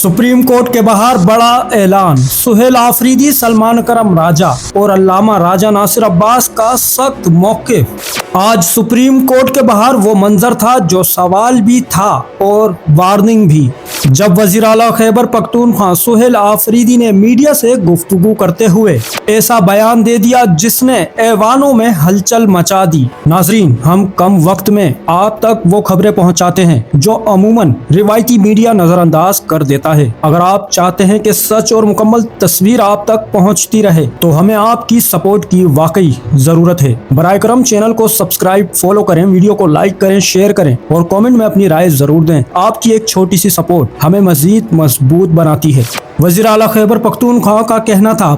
Supreme court के बाहर बड़ा ऐलान। सुहेल आफरीदी, सलमान अकरम राजा और अल्लामा राजा नासिर अब्बास का सख्त मौक़िफ़। आज सुप्रीम कोर्ट के बाहर वो मंजर था जो सवाल भी था और वार्निंग भी, जब वज़ीर आला खैबर पख्तूनख्वा सुहेल आफरीदी ने मीडिया से गुफ्तगू करते हुए ऐसा बयान दे दिया जिसने ऐवानों में हलचल मचा दी। नाजरीन, हम कम वक्त में आप तक वो खबरें पहुंचाते हैं जो अमूमन रिवायती मीडिया नजरअंदाज कर देता है। अगर आप चाहते हैं कि सच और मुकम्मल तस्वीर आप तक पहुंचती रहे तो हमें आपकी सपोर्ट की वाकई जरूरत है। बराए करम चैनल को सब्सक्राइब, फॉलो करें, वीडियो को लाइक करें, शेयर करें और कमेंट में अपनी राय जरूर दें। आपकी एक छोटी सी सपोर्ट हमें मजीद मजबूत बनाती है। वज़ीर आला खैबर पख्तूनख्वा का कहना था,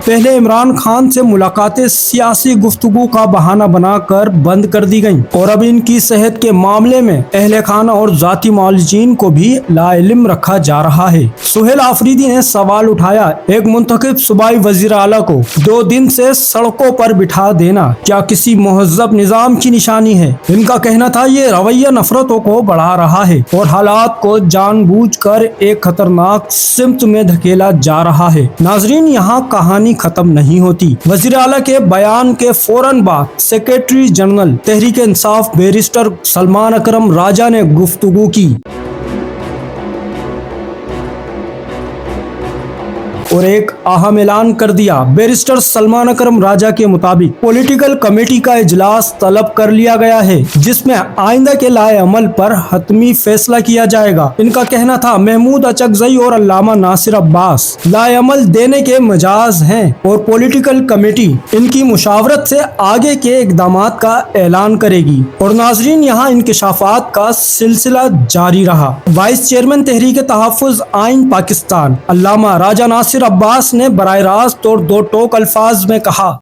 पहले इमरान खान से मुलाकातें सियासी गुफ्तगू का बहाना बनाकर बंद कर दी गईं और अब इनकी सेहत के मामले में अहले खाना और जाती मौलजीन को भी लाइल्म रखा जा रहा है। सुहेल आफरीदी ने सवाल उठाया, एक मुंतखब सूबाई वजीर आला को 2 दिन से सड़कों पर बिठा देना क्या किसी महज़ब निज़ाम की निशानी है? इनका कहना था ये रवैया नफरतों को बढ़ा रहा है और हालात को जानबूझकर एक खतरनाक सिमत में धकेला जा रहा है। नाजरीन, यहाँ कहानी खत्म नहीं होती। वज़ीर आला के बयान के फौरन बाद secretary general Tehreek Insaf barrister Salman अकरम राजा ने गुफ्तगू की और एक अहम ऐलान कर दिया। बैरिस्टर सलमान अकरम राजा के मुताबिक पॉलिटिकल कमेटी का इजलास तलब कर लिया गया है जिसमें आइंदा के लाए अमल पर हतमी फैसला किया जाएगा। इनका कहना था, महमूद अचकजई और अल्लामा नासिर अब्बास लाए अमल देने के मजाज हैं और पॉलिटिकल कमेटी इनकी मुशावरत से आगे के इकदामात का ऐलान करेगी। और नाजरीन, यहाँ इंकिशाफात का सिलसिला जारी रहा। वाइस चेयरमैन तहरीक तहफ़्फ़ुज़ आइन पाकिस्तान अल्लामा राजा नासिर अब्बास ने बराह रास्त और 2 टोक अल्फाज में कहा,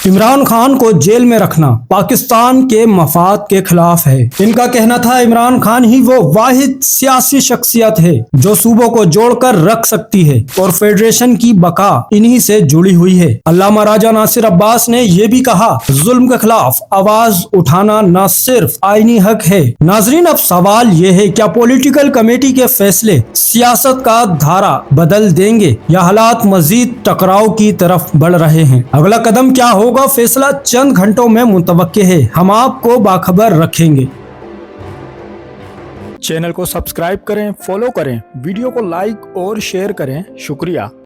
इमरान खान को जेल में रखना पाकिस्तान के मफाद के खिलाफ है। इनका कहना था, इमरान खान ही वो वाहिद सियासी शख्सियत है जो सूबों को जोड़कर रख सकती है और फेडरेशन की बका इन्हीं से जुड़ी हुई है। अल्लामा राजा नासिर अब्बास ने यह भी कहा, जुल्म के खिलाफ आवाज उठाना न सिर्फ आईनी हक है। नाजरीन, अब सवाल ये है, क्या पॉलिटिकल कमेटी के फैसले सियासत का धारा बदल देंगे या हालात मजीद टकराव की तरफ बढ़ रहे हैं? अगला कदम क्या होगा, फैसला चंद घंटों में मुतवक्के है। हम आपको बाखबर रखेंगे। चैनल को सब्सक्राइब करें, फॉलो करें, वीडियो को लाइक और शेयर करें। शुक्रिया।